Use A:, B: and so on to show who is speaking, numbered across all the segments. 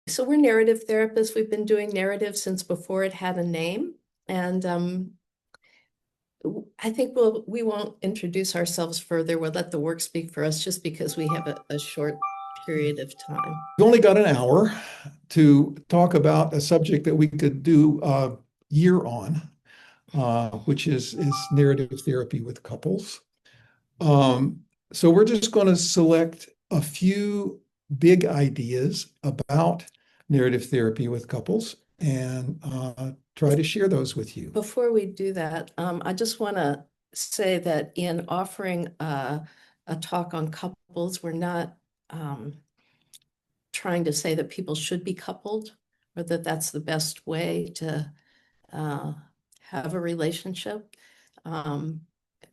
A: So we're narrative therapists. We've been doing narrative since before it had a name. And I think we won't introduce ourselves further. We'll let the work speak for us just because we have a short period of time.
B: We've only got an hour to talk about a subject that we could do a year on, which is narrative therapy with couples. So we're just going to select a few big ideas about narrative therapy with couples and try to share those with you.
A: Before we do that, I just want to say that in offering a talk on couples, we're not trying to say that people should be coupled or that that's the best way to have a relationship.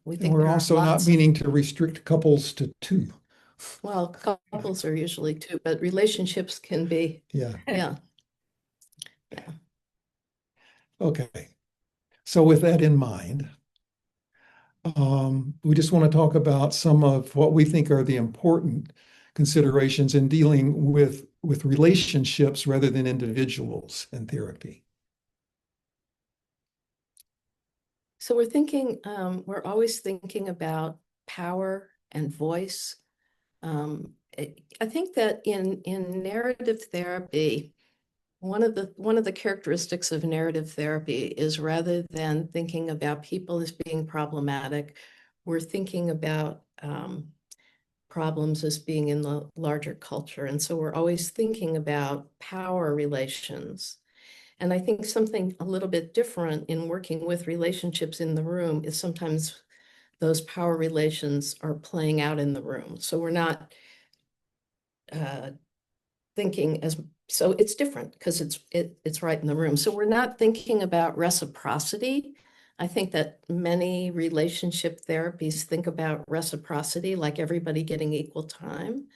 A: We think
B: we're also not meaning to restrict couples to two.
A: Well, couples are usually two, but relationships can be.
B: Yeah.
A: Yeah.
B: Okay. So with that in mind, we just want to talk about some of what we think are the important considerations in dealing with relationships rather than individuals in therapy.
A: So we're always thinking about power and voice. I think that in narrative therapy, one of the characteristics of narrative therapy is rather than thinking about people as being problematic, we're thinking about problems as being in the larger culture. And so we're always thinking about power relations. And I think something a little bit different in working with relationships in the room is sometimes those power relations are playing out in the room. So we're not thinking as, so it's different because it's right in the room. So we're not thinking about reciprocity. I think that many relationship therapies think about reciprocity, like everybody getting equal time.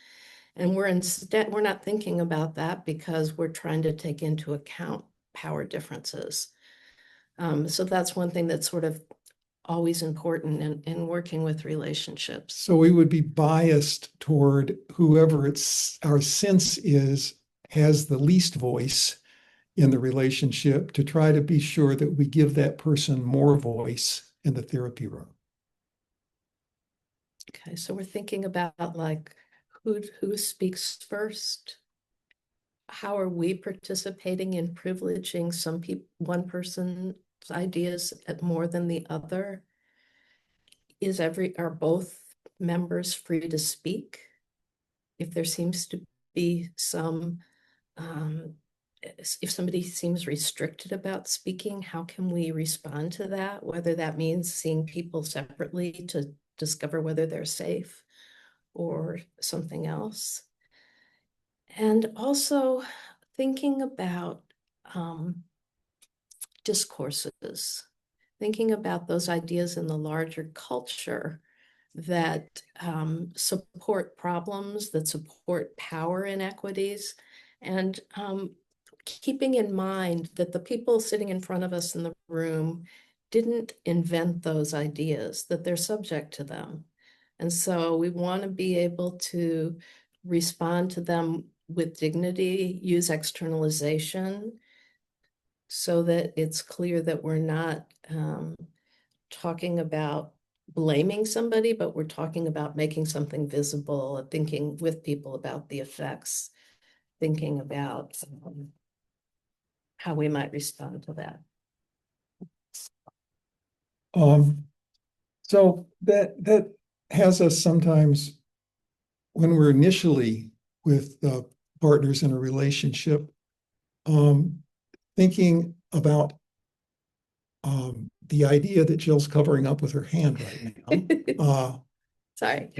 A: And we're not thinking about that because we're trying to take into account power differences. So that's one thing that's sort of always important in working with relationships.
B: So we would be biased toward whoever our sense is has the least voice in the relationship to try to be sure that we give that person more voice in the therapy room.
A: Okay, so we're thinking about like who speaks first? How are we participating in privileging one person's ideas at more than the other? Are both members free to speak? If there seems to be if somebody seems restricted about speaking, how can we respond to that? Whether that means seeing people separately to discover whether they're safe or something else. And also thinking about discourses, thinking about those ideas in the larger culture that support problems, that support power inequities, and keeping in mind that the people sitting in front of us in the room didn't invent those ideas, that they're subject to them. And so we want to be able to respond to them with dignity, use externalization, so that it's clear that we're not talking about blaming somebody, but we're talking about making something visible, thinking with people about the effects, thinking about how we might respond to that.
B: So that has us sometimes when we're initially with partners in a relationship, thinking about the idea that Jill's covering up with her hand right now.
A: Sorry.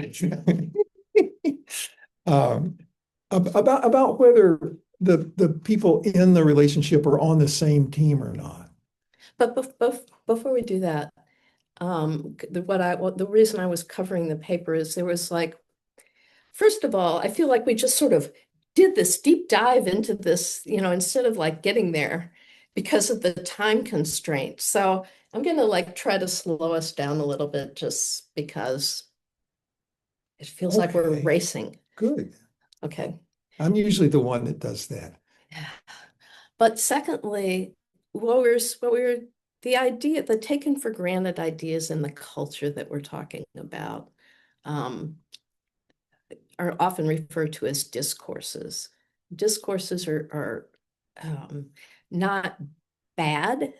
B: About whether the people in the relationship are on the same team or not.
A: But before we do that, the reason I was covering the paper is there was like, first of all, I feel like we just sort of did this deep dive into this, instead of like getting there because of the time constraint. So I'm going to like try to slow us down a little bit just because it feels like we're racing.
B: Good.
A: Okay.
B: I'm usually the one that does that.
A: Yeah. But secondly, the idea, the taken for granted ideas in the culture that we're talking about, um, are often referred to as discourses. Discourses are not bad.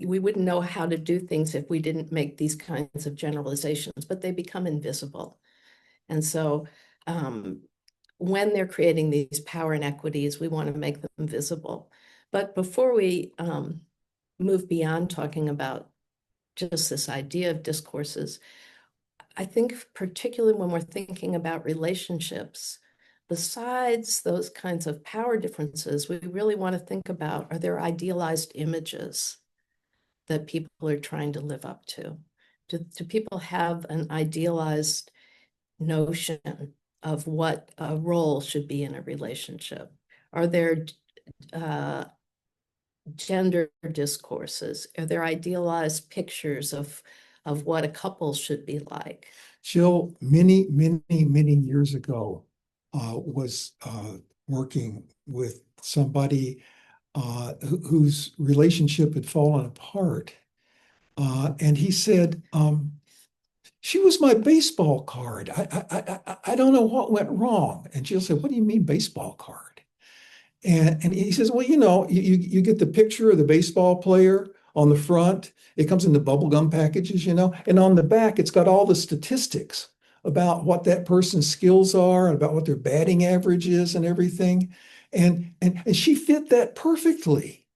A: We wouldn't know how to do things if we didn't make these kinds of generalizations, but they become invisible. And so when they're creating these power inequities, we want to make them visible. But before we move beyond talking about just this idea of discourses, I think particularly when we're thinking about relationships, besides those kinds of power differences, we really want to think about, are there idealized images that people are trying to live up to? Do people have an idealized notion of what a role should be in a relationship? Are there uh, gender discourses? Are there idealized pictures of what a couple should be like?
B: Jill, many, many, many years ago, was working with somebody whose relationship had fallen apart. And he said, she was my baseball card. I don't know what went wrong. And Jill said, what do you mean baseball card? And he says, well, you get the picture of the baseball player on the front. It comes in the bubblegum packages, and on the back, it's got all the statistics about what that person's skills are and about what their batting average is and everything. And she fit that perfectly.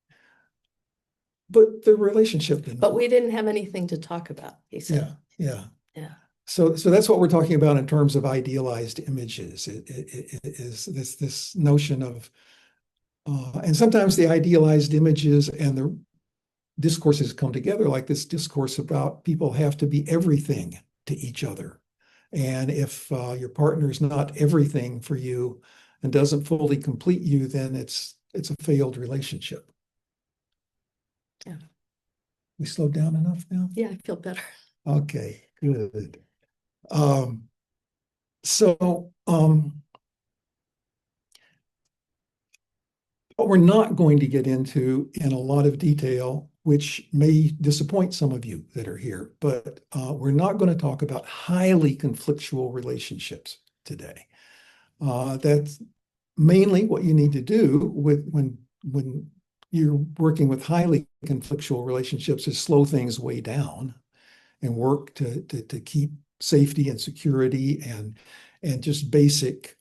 B: But the relationship didn't
A: But we
B: work.
A: didn't have anything to talk about, he
B: Yeah,
A: said.
B: yeah.
A: Yeah.
B: So that's what we're talking about in terms of idealized images. It is this notion of and sometimes the idealized images and the discourses come together, like this discourse about people have to be everything to each other. And if your partner is not everything for you and doesn't fully complete you, then it's a failed relationship.
A: Yeah.
B: We slowed down enough now?
A: Yeah, I feel better.
B: Okay, good. Um, so what we're not going to get into in a lot of detail, which may disappoint some of you that are here, but we're not going to talk about highly conflictual relationships today. That's mainly what you need to do when you're working with highly conflictual relationships is slow things way down and work to keep safety and security and just basic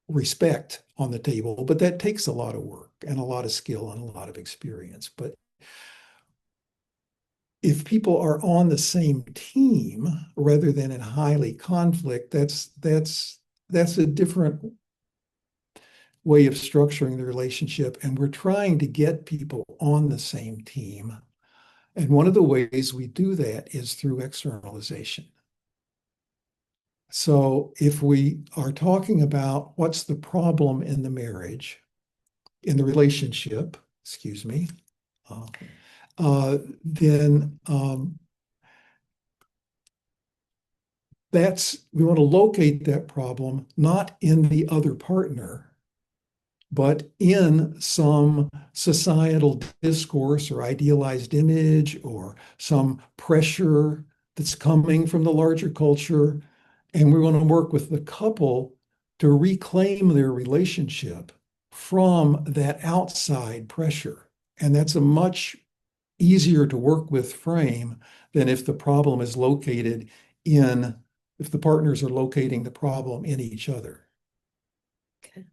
B: respect on the table, but that takes a lot of work and a lot of skill and a lot of experience. But if people are on the same team rather than in highly conflict, that's a different way of structuring the relationship. And we're trying to get people on the same team. And one of the ways we do that is through externalization. So if we are talking about what's the problem in the marriage, in the relationship, excuse me, uh, then we want to locate that problem not in the other partner, but in some societal discourse or idealized image or some pressure that's coming from the larger culture. And we want to work with the couple to reclaim their relationship from that outside pressure. And that's a much easier to work with frame than if the problem is located if the partners are locating the problem in each other.
A: Okay.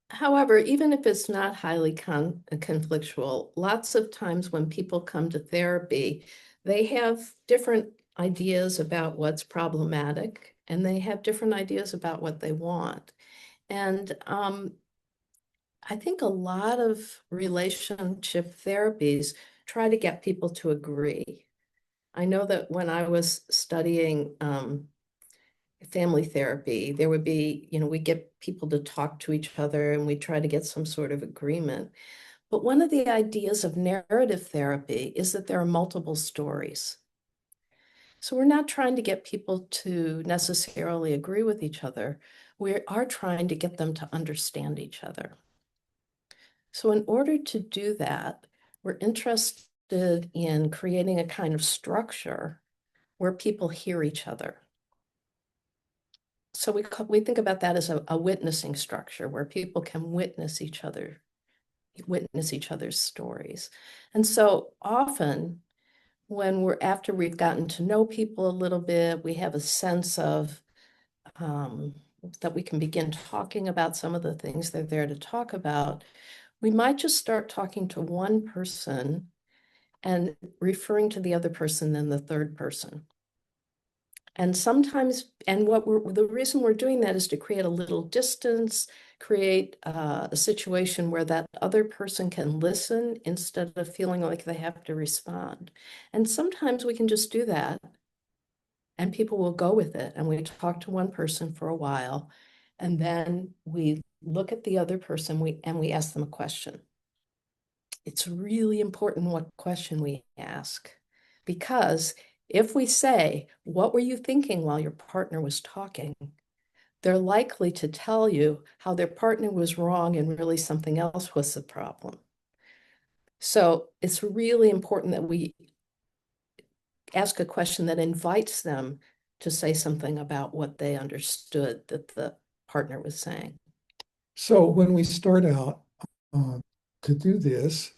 A: However, even if it's not highly conflictual, lots of times when people come to therapy, they have different ideas about what's problematic and they have different ideas about what they want. And I think a lot of relationship therapies try to get people to agree. I know that when I was studying family therapy, there would be, we get people to talk to each other and we try to get some sort of agreement. But one of the ideas of narrative therapy is that there are multiple stories. So we're not trying to get people to necessarily agree with each other, we are trying to get them to understand each other. So in order to do that, we're interested in creating a kind of structure where people hear each other. So we think about that as a witnessing structure where people can witness each other's stories. And so often after we've gotten to know people a little bit, we have a sense of that we can begin talking about some of the things they're there to talk about. We might just start talking to one person and referring to the other person, then the third person. And sometimes, and the reason we're doing that is to create a little distance, create a situation where that other person can listen instead of feeling like they have to respond. And sometimes we can just do that and people will go with it. And we talk to one person for a while, and then we look at the other person and we ask them a question. It's really important what question we ask, because if we say, "What were you thinking while your partner was talking?" they're likely to tell you how their partner was wrong and really something else was the problem. So it's really important that we ask a question that invites them to say something about what they understood that the partner was saying.
B: So when we start out uh, to do this,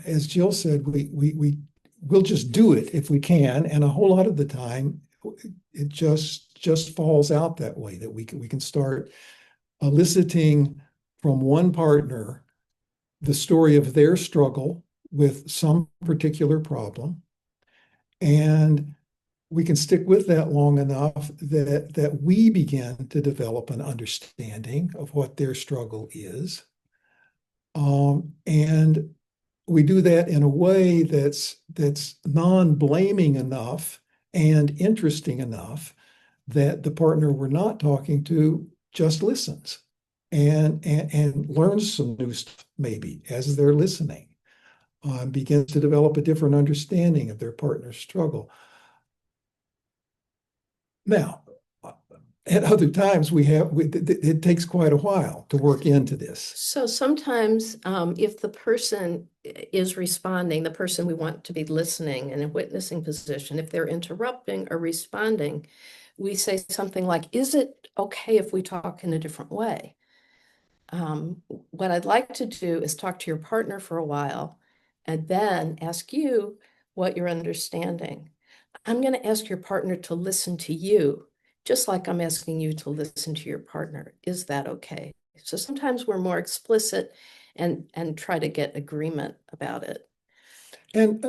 B: as Jill said, we'll just do it if we can, and a whole lot of the time, it just falls out that way. That we can start eliciting from one partner the story of their struggle with some particular problem, and we can stick with that long enough that we begin to develop an understanding of what their struggle is. And we do that in a way that's non-blaming enough and interesting enough that the partner we're not talking to just listens and learns some new stuff maybe as they're listening, begins to develop a different understanding of their partner's struggle. Now, at other times it takes quite a while to work into this.
A: So sometimes if the person is responding, the person we want to be listening in a witnessing position, if they're interrupting or responding, we say something like, "Is it okay if we talk in a different way?" What I'd like to do is talk to your partner for a while and then ask you what you're understanding. I'm going to ask your partner to listen to you, just like I'm asking you to listen to your partner. Is that okay? So sometimes we're more explicit and try to get agreement about it.
B: And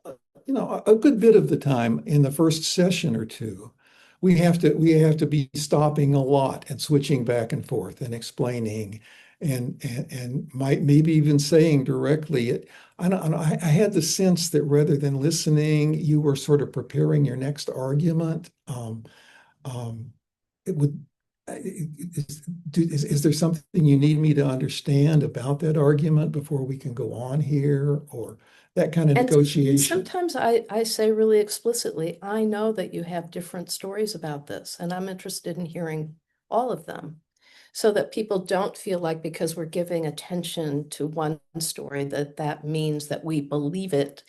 B: a good bit of the time in the first session or two, we have to be stopping a lot and switching back and forth and explaining and might maybe even saying directly it. I had the sense that rather than listening, you were sort of preparing your next argument. It would is there something you need me to understand about that argument before we can go on here, or that kind of
A: And
B: negotiation?
A: sometimes I say really explicitly, "I know that you have different stories about this, and I'm interested in hearing all of them." So that people don't feel like because we're giving attention to one story, that means that we believe it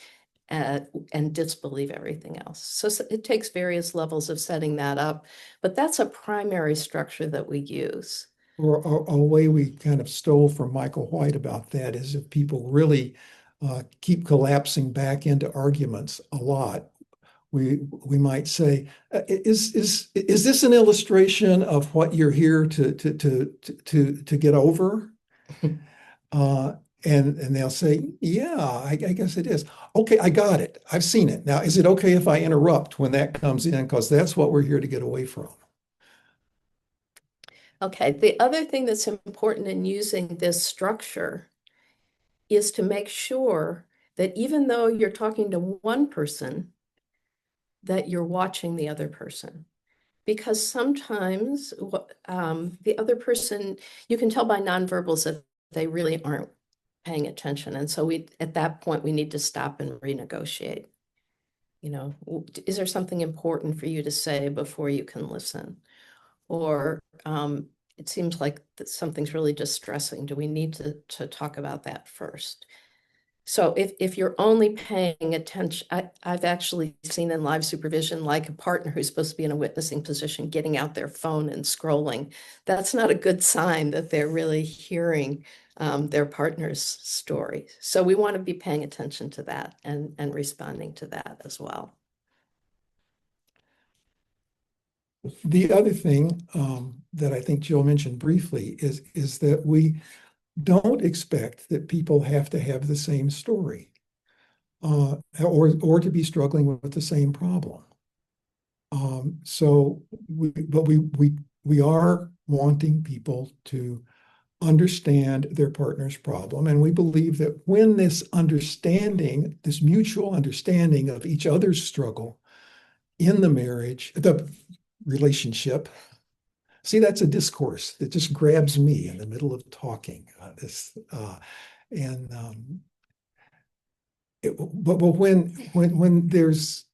A: and disbelieve everything else. So it takes various levels of setting that up, but that's a primary structure that we use.
B: Or a way we kind of stole from Michael White about that is if people really keep collapsing back into arguments a lot, we might say, is this an illustration of what you're here to get over? And they'll say, yeah, I guess it is. Okay, I got it. I've seen it. Now, is it okay if I interrupt when that comes in? Because that's what we're here to get away from.
A: Okay, the other thing that's important in using this structure is to make sure that even though you're talking to one person, that you're watching the other person. Because sometimes the other person, you can tell by nonverbals that they really aren't paying attention. And so at that point, we need to stop and renegotiate. Is there something important for you to say before you can listen? Or it seems like something's really distressing. Do we need to talk about that first? So if you're only paying attention, I've actually seen in live supervision, like a partner who's supposed to be in a witnessing position, getting out their phone and scrolling. That's not a good sign that they're really hearing their partner's story. So we want to be paying attention to that and responding to that as well.
B: The other thing that I think Jill mentioned briefly is that we don't expect that people have to have the same story or to be struggling with the same problem. So we are wanting people to understand their partner's problem, and we believe that when this understanding, this mutual understanding of each other's struggle in the marriage, the relationship. See, that's a discourse that just grabs me in the middle of talking. And but when there's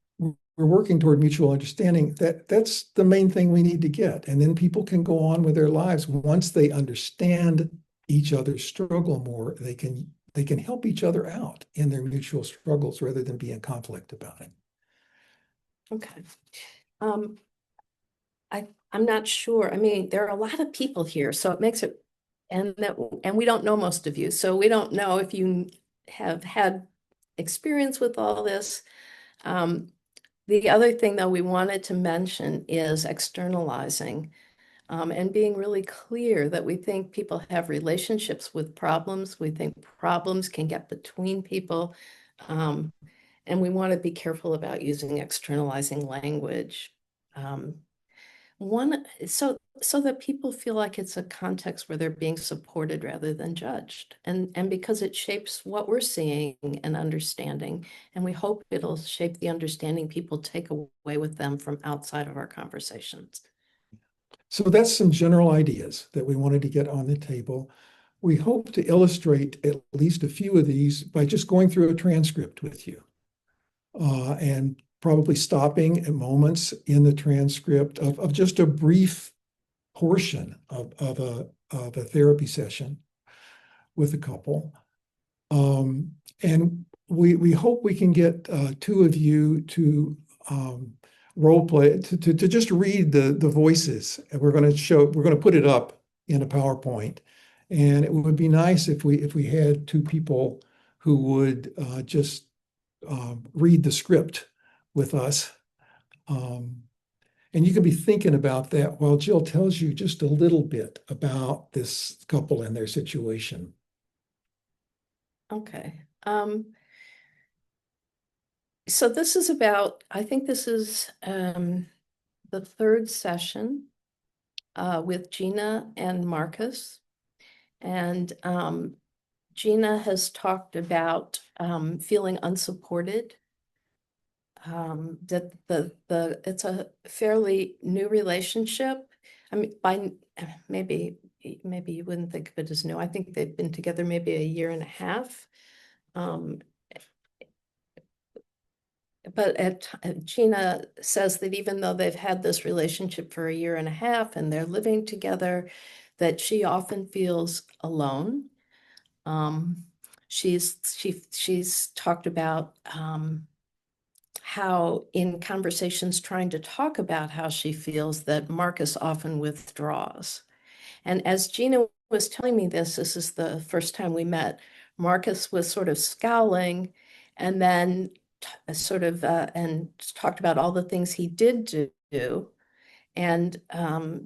B: we're working toward mutual understanding, that's the main thing we need to get, and then people can go on with their lives once they understand each other's struggle more. They can help each other out in their mutual struggles rather than be in conflict about it.
A: Okay. Um, I'm not sure. I mean, there are a lot of people here, so it makes it, and we don't know most of you, so we don't know if you have had experience with all this. The other thing, though, we wanted to mention is externalizing and being really clear that we think people have relationships with problems. We think problems can get between people. Um, and we want to be careful about using externalizing language. Um, so that people feel like it's a context where they're being supported rather than judged, and because it shapes what we're seeing and understanding, and we hope it'll shape the understanding people take away with them from outside of our conversations.
B: So that's some general ideas that we wanted to get on the table. We hope to illustrate at least a few of these by just going through a transcript with you and probably stopping at moments in the transcript of just a brief portion of a therapy session with a couple. And we hope we can get two of you to role play, to just read the voices. And we're going to put it up in a PowerPoint. And it would be nice if we had two people who would just read the script with us. And you can be thinking about that while Jill tells you just a little bit about this couple and their situation.
A: Okay. So this is about, I think this is the third session with Gina and Marcus. And Gina has talked about feeling unsupported. That it's a fairly new relationship. I mean, maybe you wouldn't think of it as new. I think they've been together maybe a year and a half. But Gina says that even though they've had this relationship for a year and a half and they're living together, that she often feels alone. She's talked about how in conversations trying to talk about how she feels, that Marcus often withdraws. And as Gina was telling me this is the first time we met, Marcus was sort of scowling and then sort of and talked about all the things he did do and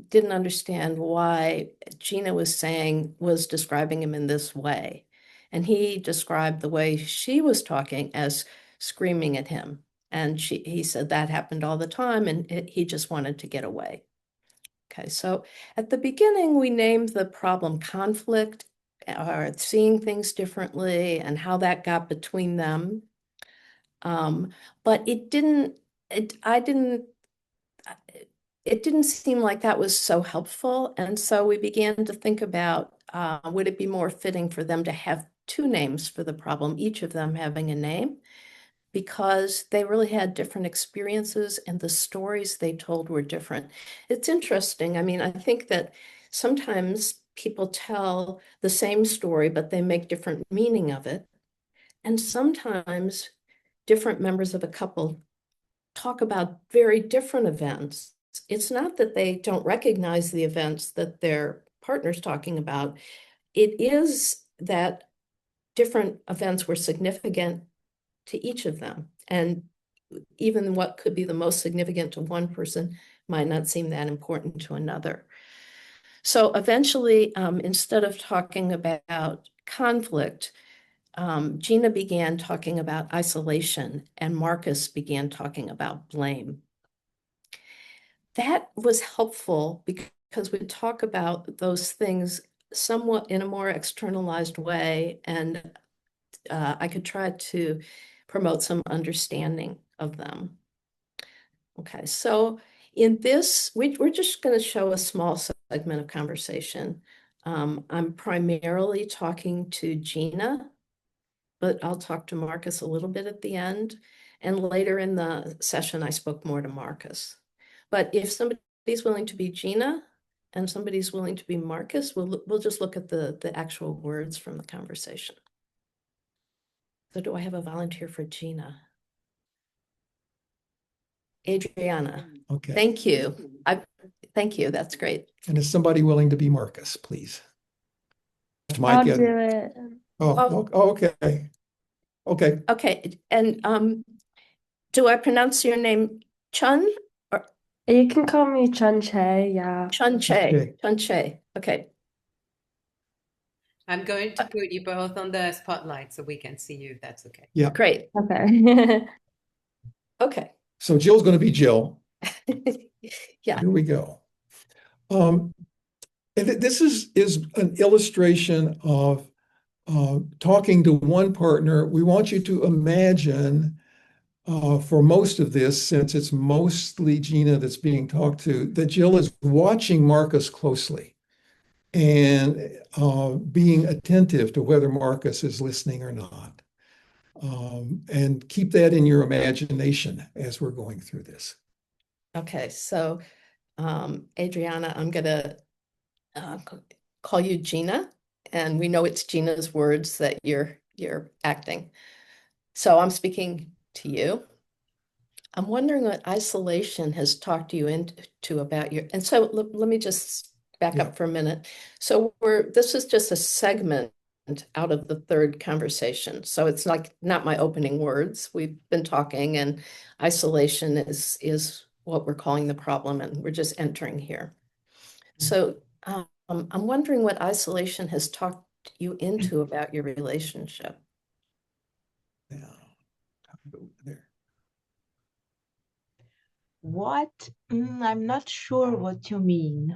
A: didn't understand why Gina was describing him in this way. And he described the way she was talking as screaming at him. And he said that happened all the time and he just wanted to get away. Okay, so at the beginning, we named the problem conflict or seeing things differently and how that got between them. But it didn't seem like that was so helpful. And so we began to think about, would it be more fitting for them to have two names for the problem, each of them having a name? because they really had different experiences and the stories they told were different. It's interesting. I mean, I think that sometimes people tell the same story, but they make different meaning of it. And sometimes different members of a couple talk about very different events. It's not that they don't recognize the events that their partner's talking about. It is that different events were significant to each of them. And even what could be the most significant to one person might not seem that important to another. So eventually, instead of talking about conflict, Gina began talking about isolation and Marcus began talking about blame. That was helpful because we talk about those things somewhat in a more externalized way, and I could try to promote some understanding of them. Okay, so in this, we're just going to show a small segment of conversation. I'm primarily talking to Gina, but I'll talk to Marcus a little bit at the end. And later in the session, I spoke more to Marcus. But if somebody's willing to be Gina and somebody's willing to be Marcus, we'll just look at the actual words from the conversation. So do I have a volunteer for Gina? Adriana.
B: Okay.
A: Thank you. Thank you. That's great.
B: And is somebody willing to be Marcus, please?
C: I'll do it.
B: Okay. Okay.
A: Okay. And do I pronounce your name Chun or
C: You can call me Chun Che, yeah.
A: Chun Che? Chun Che. Okay.
D: I'm going to put you both on the spotlight so we can see you, if that's okay.
B: Yeah.
A: Great.
C: Okay.
A: Okay.
B: So Jill's going to be Jill.
A: Yeah.
B: Here we go. And this is an illustration of talking to one partner. We want you to imagine for most of this, since it's mostly Gina that's being talked to, that Jill is watching Marcus closely and being attentive to whether Marcus is listening or not. And keep that in your imagination as we're going through this.
A: Okay. So, Adriana, I'm gonna call you Gina, and we know it's Gina's words that you're acting. So I'm speaking to you. I'm wondering what isolation has talked you into about your, and so let me just back up for a minute. So this is just a segment out of the third conversation. So it's like not my opening words. We've been talking, and isolation is what we're calling the problem, and we're just entering here. So I'm wondering what isolation has talked you into about your relationship.
B: Yeah. There.
E: What? I'm not sure what you mean.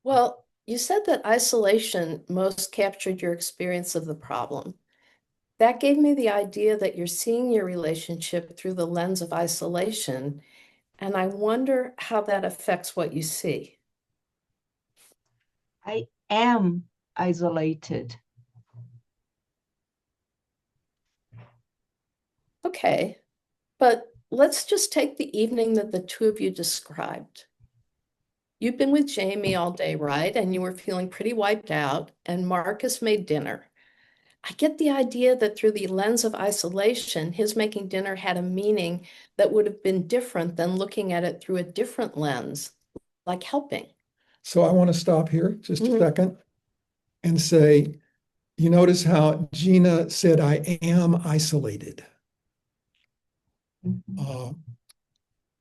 A: Well, you said that isolation most captured your experience of the problem. That gave me the idea that you're seeing your relationship through the lens of isolation, and I wonder how that affects what you see.
E: I am isolated.
A: Okay, but let's just take the evening that the two of you described. You've been with Jamie all day, right? And you were feeling pretty wiped out, and Marcus made dinner. I get the idea that through the lens of isolation, his making dinner had a meaning that would have been different than looking at it through a different lens, like helping.
B: So I want to stop here just a
A: Mhm.
B: second and say, you notice how Gina said, I am isolated.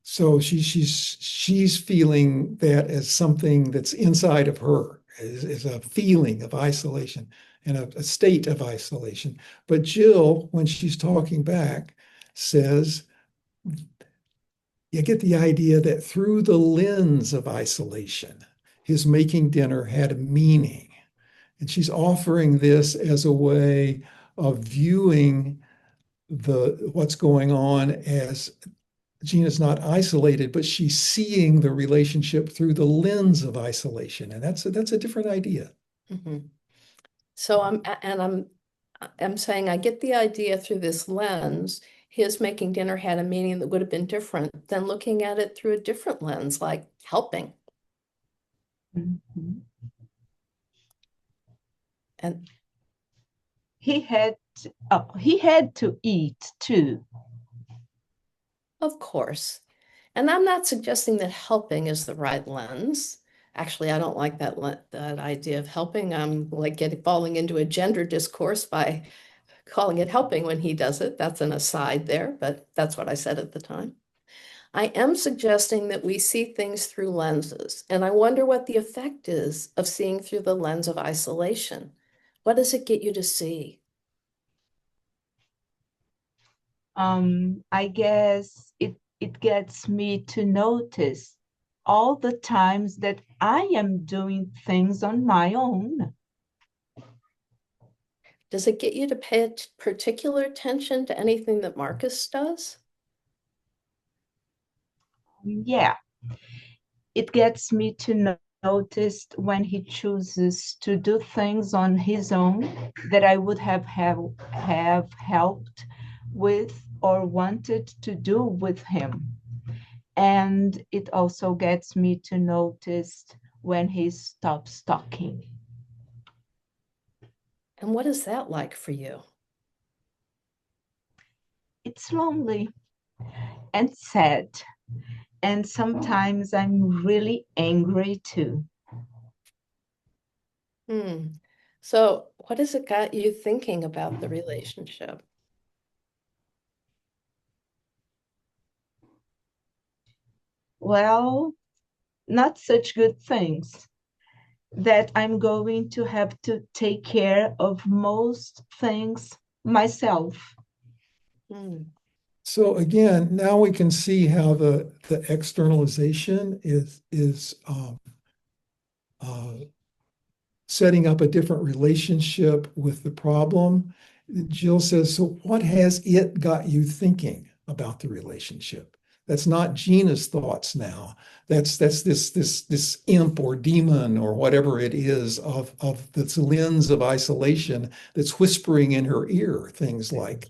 B: So she's feeling that as something that's inside of her, is a feeling of isolation and a state of isolation. But Jill, when she's talking back, says, you get the idea that through the lens of isolation, his making dinner had a meaning. And she's offering this as a way of viewing what's going on as Gina's not isolated, but she's seeing the relationship through the lens of isolation. And that's a different idea.
A: Mm-hmm. So I'm I'm saying I get the idea through this lens. His making dinner had a meaning that would have been different than looking at it through a different lens, like helping.
E: Mhm.
A: And
E: He had to eat too.
A: of course, and I'm not suggesting that helping is the right lens. Actually, I don't like that idea of helping. I'm like falling into a gender discourse by calling it helping when he does it. That's an aside there, but that's what I said at the time. I am suggesting that we see things through lenses, and I wonder what the effect is of seeing through the lens of isolation. What does it get you to see?
E: I guess it gets me to notice all the times that I am doing things on my own.
A: Does it get you to pay particular attention to anything that Marcus does?
E: Yeah, it gets me to notice when he chooses to do things on his own that I would have helped with or wanted to do with him. And it also gets me to notice when he stops talking.
A: And what is that like for you?
E: It's lonely and sad. And sometimes I'm really angry too.
A: Hmm. So, what has it got you thinking about the relationship?
E: Well, not such good things. That I'm going to have to take care of most things myself.
A: Hmm.
B: So again, now we can see how the externalization is uh, setting up a different relationship with the problem. Jill says, so what has it got you thinking about the relationship? That's not Gina's thoughts now. That's this imp or demon or whatever it is of this lens of isolation that's whispering in her ear things like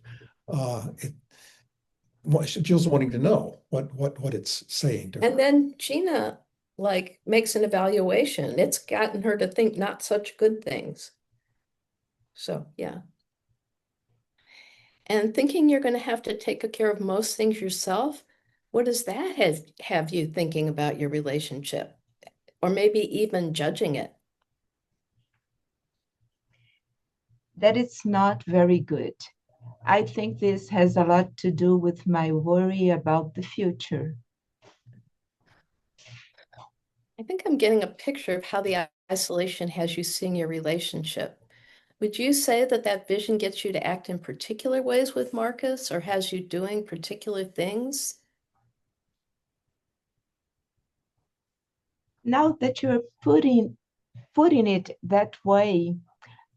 B: Jill's wanting to know what it's saying to
A: And
B: her.
A: then Gina like makes an evaluation. It's gotten her to think not such good things. So, yeah. And thinking you're going to have to take care of most things yourself, what does that have you thinking about your relationship? Or maybe even judging it?
E: That it's not very good. I think this has a lot to do with my worry about the future.
A: I think I'm getting a picture of how the isolation has you seeing your relationship. Would you say that that vision gets you to act in particular ways with Marcus or has you doing particular things?
E: Now that you're putting it that way,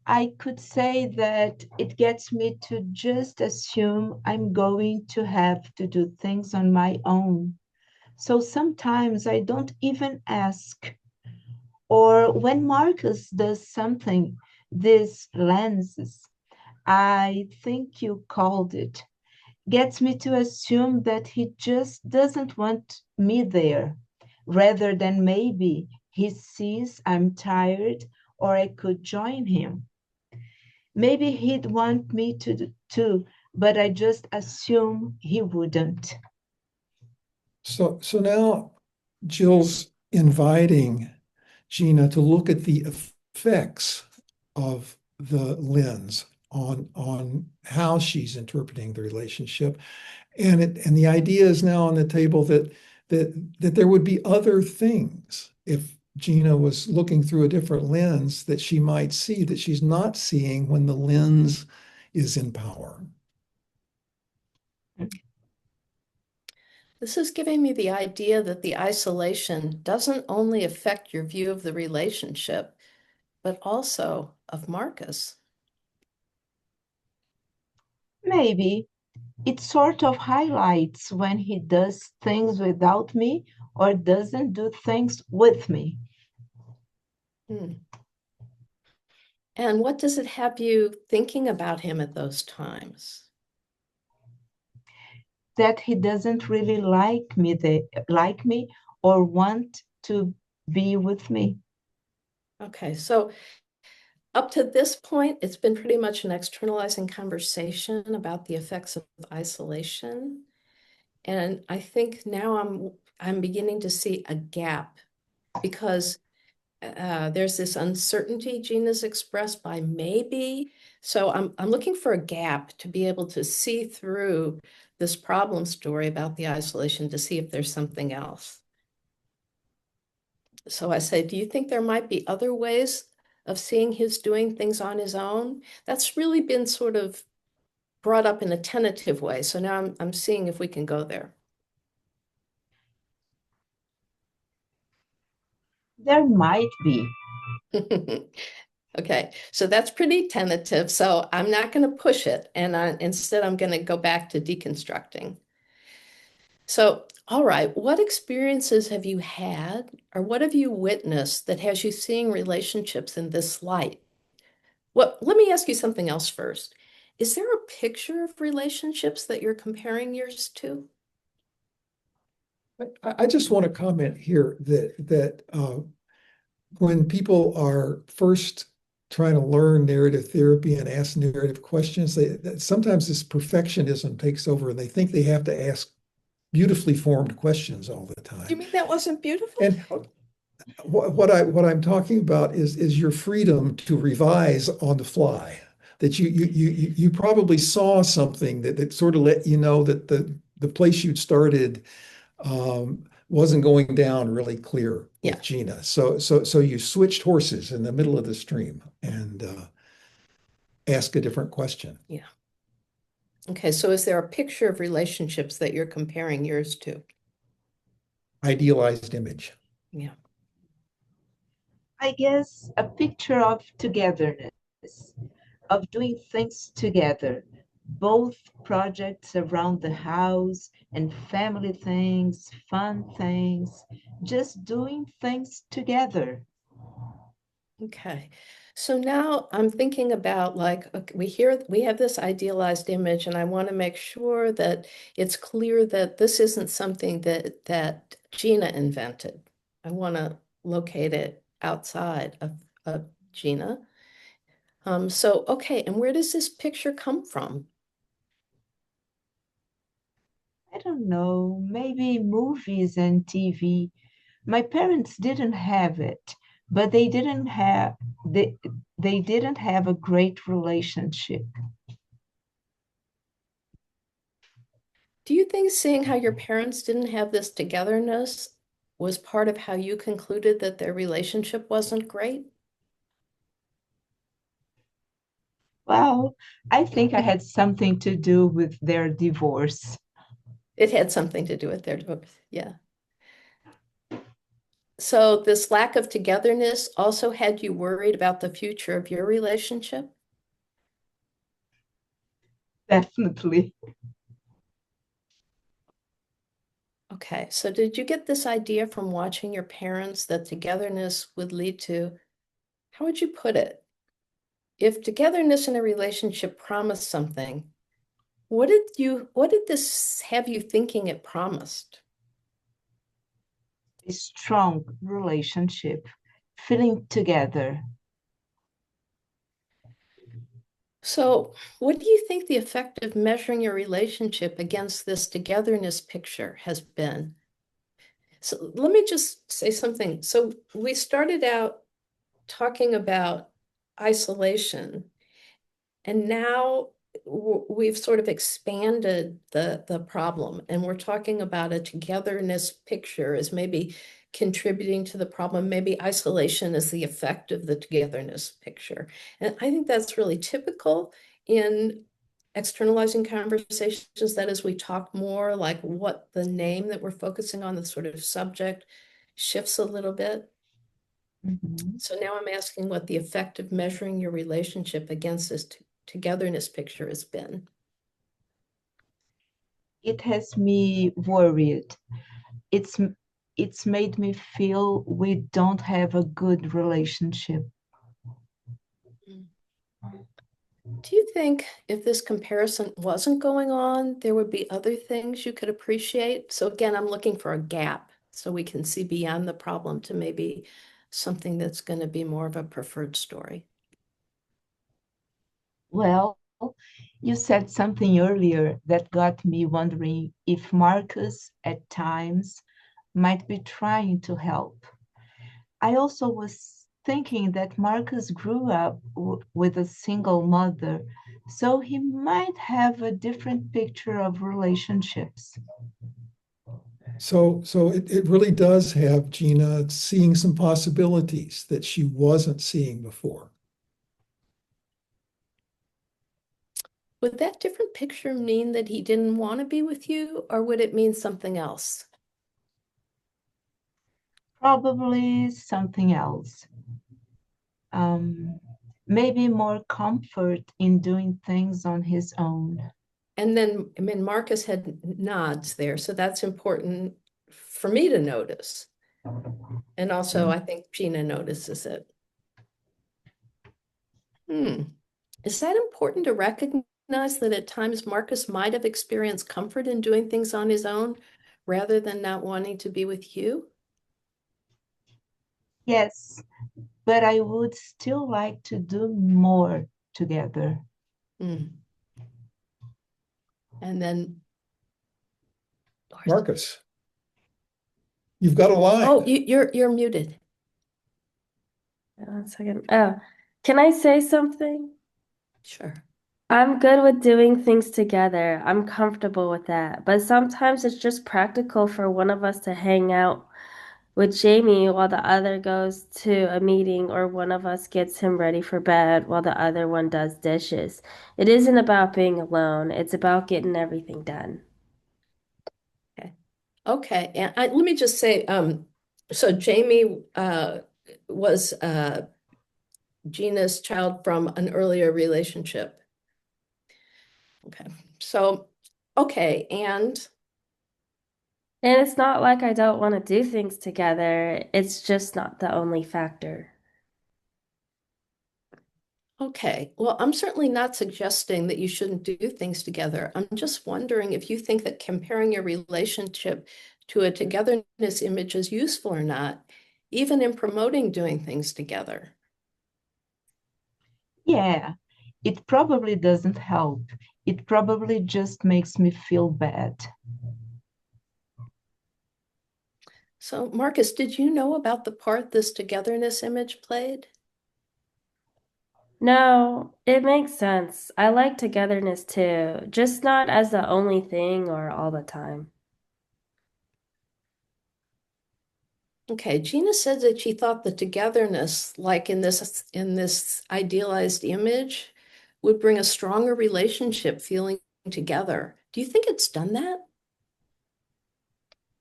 E: I could say that it gets me to just assume I'm going to have to do things on my own. So sometimes I don't even ask. Or when Marcus does something, this lenses, I think you called it, gets me to assume that he just doesn't want me there, rather than maybe he sees I'm tired or I could join him. Maybe he'd want me to too, but I just assume he wouldn't.
B: So now Jill's inviting Gina to look at the effects of the lens on how she's interpreting the relationship. And the idea is now on the table that there would be other things if Gina was looking through a different lens that she might see that she's not seeing when the lens is in power.
A: This is giving me the idea that the isolation doesn't only affect your view of the relationship, but also of Marcus.
E: Maybe it sort of highlights when he does things without me or doesn't do things with me.
A: Hmm. And what does it have you thinking about him at those times?
E: That he doesn't really like me or want to be with me.
A: Okay, so up to this point, it's been pretty much an externalizing conversation about the effects of isolation. And I think now I'm beginning to see a gap because there's this uncertainty Gina's expressed by maybe. So I'm looking for a gap to be able to see through this problem story about the isolation to see if there's something else. So I say, do you think there might be other ways of seeing his doing things on his own? That's really been sort of brought up in a tentative way. So now I'm seeing if we can go there.
E: There might be.
A: Okay, so that's pretty tentative. So I'm not going to push it. And instead, I'm going to go back to deconstructing. So, all right, what experiences have you had or what have you witnessed that has you seeing relationships in this light? Well, let me ask you something else first. Is there a picture of relationships that you're comparing yours to?
B: I just want to comment here that when people are first trying to learn narrative therapy and ask narrative questions, sometimes this perfectionism takes over and they think they have to ask beautifully formed questions all the time.
A: You mean that wasn't beautiful?
B: And what I'm talking about is your freedom to revise on the fly. That you probably saw something that sort of let you know that the place you'd started wasn't going down really clear
A: Yeah.
B: with Gina. So you switched horses in the middle of the stream and ask a different question.
A: Yeah. Okay, so is there a picture of relationships that you're comparing yours to?
B: Idealized image.
A: Yeah.
E: I guess a picture of togetherness, of doing things together, both projects around the house and family things, fun things, just doing things together.
A: Okay. So now I'm thinking about like, okay, we have this idealized image, and I want to make sure that it's clear that this isn't something that Gina invented. I want to locate it outside of Gina. So okay, and where does this picture come from?
E: I don't know, maybe movies and TV. My parents didn't have it, but they, they didn't have a great relationship.
A: Do you think seeing how your parents didn't have this togetherness was part of how you concluded that their relationship wasn't great?
E: Well, I think I had something to do with their divorce.
A: It had something to do with their divorce. Yeah. So this lack of togetherness also had you worried about the future of your relationship?
E: Definitely.
A: Okay, so did you get this idea from watching your parents that togetherness would lead to, how would you put it? If togetherness in a relationship promised something, what did this have you thinking it promised?
E: A strong relationship, feeling together.
A: So, what do you think the effect of measuring your relationship against this togetherness picture has been? So, let me just say something. So, we started out talking about isolation, and now we've sort of expanded the problem, and we're talking about a togetherness picture as maybe contributing to the problem. Maybe isolation is the effect of the togetherness picture. And I think that's really typical in externalizing conversations. That is, we talk more like what the name that we're focusing on, the sort of subject, shifts a little bit.
E: Mhm.
A: So now I'm asking what the effect of measuring your relationship against this togetherness picture has been.
E: It has me worried. It's it's made me feel we don't have a good relationship.
A: Mm. Do you think if this comparison wasn't going on, there would be other things you could appreciate? So again, I'm looking for a gap so we can see beyond the problem to maybe something that's going to be more of a preferred story.
E: Well, you said something earlier that got me wondering if Marcus at times might be trying to help. I also was thinking that Marcus grew up with a single mother, so he might have a different picture of relationships.
B: So it really does have Gina seeing some possibilities that she wasn't seeing before.
A: Would that different picture mean that he didn't want to be with you, or would it mean something else?
E: Probably something else. Um, Maybe more comfort in doing things on his own.
A: And then, I mean, Marcus had nods there, so that's important for me to notice. And also, I think Gina notices it. Is that important to recognize that at times Marcus might have experienced comfort in doing things on his own rather than not wanting to be with you?
E: Yes, but I would still like to do more together.
A: Hmm. And then,
B: Marcus, you've got a line.
A: oh, you're muted.
C: 1 second. Oh, can I say something?
A: Sure.
C: I'm good with doing things together. I'm comfortable with that. But sometimes it's just practical for one of us to hang out with Jamie while the other goes to a meeting, or one of us gets him ready for bed while the other one does dishes. It isn't about being alone, it's about getting everything done.
A: Okay, and let me just say, so Jamie was Gina's child from an earlier relationship. Okay, so, okay, and
C: And it's not like I don't want to do things together, it's just not the only factor.
A: okay, well, I'm certainly not suggesting that you shouldn't do things together. I'm just wondering if you think that comparing your relationship to a togetherness image is useful or not, even in promoting doing things together.
E: Yeah, it probably doesn't help. It probably just makes me feel bad.
A: So, Marcus, did you know about the part this togetherness image played?
C: No, it makes sense. I like togetherness too, just not as the only thing or all the time.
A: Okay, Gina said that she thought the togetherness, like in this idealized image, would bring a stronger relationship feeling together. Do you think it's done that?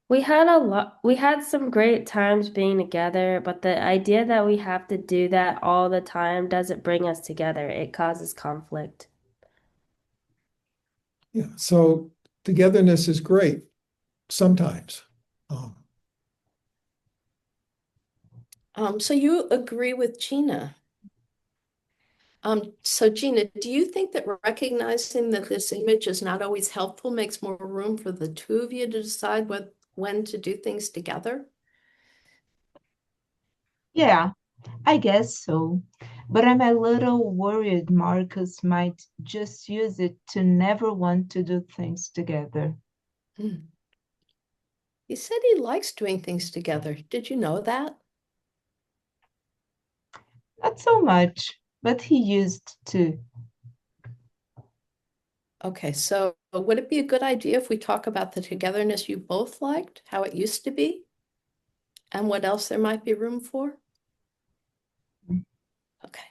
C: We had some great times being together, but the idea that we have to do that all the time doesn't bring us together. It causes conflict.
B: Yeah, so togetherness is great sometimes.
A: So you agree with Gina. So Gina, do you think that recognizing that this image is not always helpful makes more room for the two of you to decide when to do things together?
E: Yeah, I guess so. But I'm a little worried Marcus might just use it to never want to do things together.
A: Hmm. He said he likes doing things together. Did you know that?
E: Not so much, but he used to.
A: Okay, so would it be a good idea if we talk about the togetherness you both liked, how it used to be, and what else there might be room for? Okay.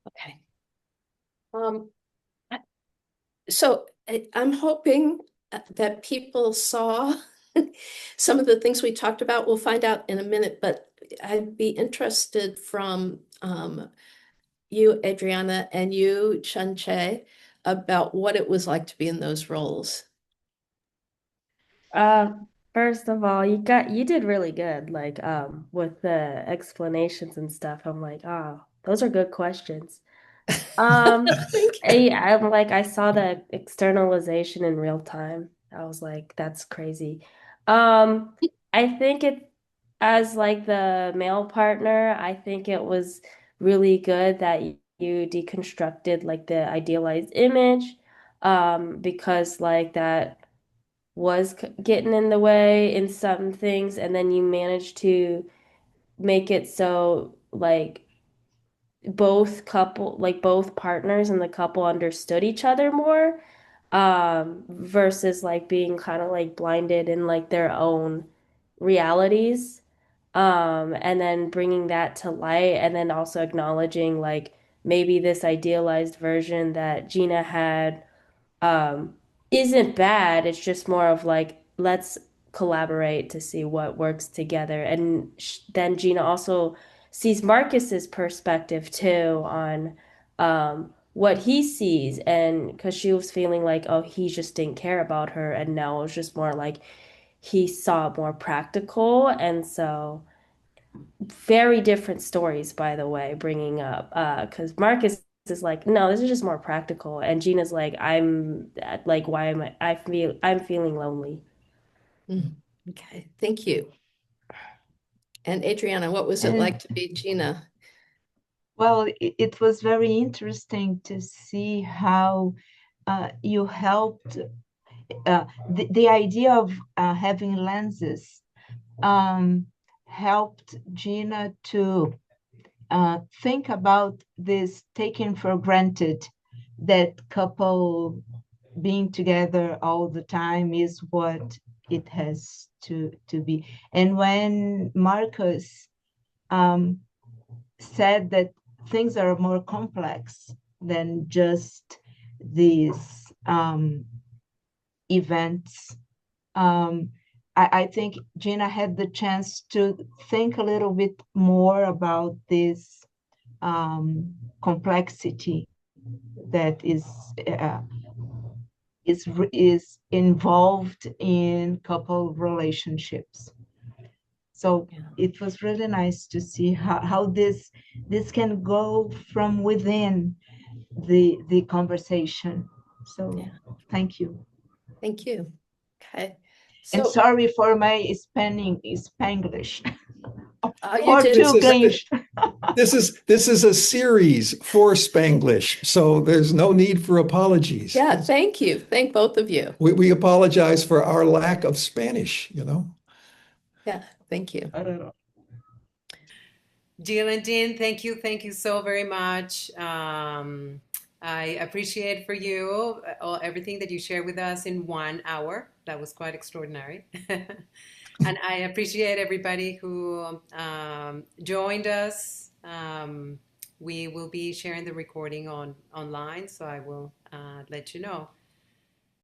A: Okay. Um, so I'm hoping that people saw some of the things we talked about. We'll find out in a minute, but I'd be interested from you, Adriana, and you, Chun Che, about what it was like to be in those roles.
C: Uh, First of all, you did really good, like with the explanations and stuff. I'm like, oh, those are good questions.
A: Thank you.
C: I'm like, I saw the externalization in real time. I was like, that's crazy. Um, I think it, as like the male partner, I think it was really good that you deconstructed like the idealized image, because like that was getting in the way in some things, and then you managed to make it so like both partners in the couple understood each other more, versus like being kind of like blinded in like their own realities, and then bringing that to light, and then also acknowledging like maybe this idealized version that Gina had, um, isn't bad. It's just more of like, let's collaborate to see what works together. And then Gina also sees Marcus's perspective too on what he sees. And because she was feeling like, oh, he just didn't care about her. And now it was just more like he saw it more practical. And so, very different stories, by the way, bringing up because Marcus is like, no, this is just more practical, and Gina's like, I'm like, why am I'm feeling lonely.
A: Mm, okay, thank you. And Adriana, what was it like
E: And
A: to be Gina?
E: well, it was very interesting to see how you helped the idea of having lenses um, helped Gina to think about this taken for granted that couple being together all the time is what it has to be. And when Marcus um, said that things are more complex than just these events, um, I think Gina had the chance to think a little bit more about this complexity that uh, is involved in couple relationships. So
A: Yeah,
E: it was really nice to see how this can go from within the conversation. So
A: yeah,
E: thank you.
A: thank you. Okay,
E: And
A: so
E: sorry for my Spanglish.
A: you did
B: This is
A: great.
E: Portuguese.
B: this is a series for Spanglish, so there's no need for apologies.
A: Yeah, thank you. Thank both of you.
B: We apologize for our lack of Spanish, you know.
A: Yeah, thank you.
E: I don't know.
D: Jill and Jean, thank you so very much. I appreciate for you everything that you shared with us in 1 hour. That was quite extraordinary. And I appreciate everybody who joined us. We will be sharing the recording online, so I will let you know.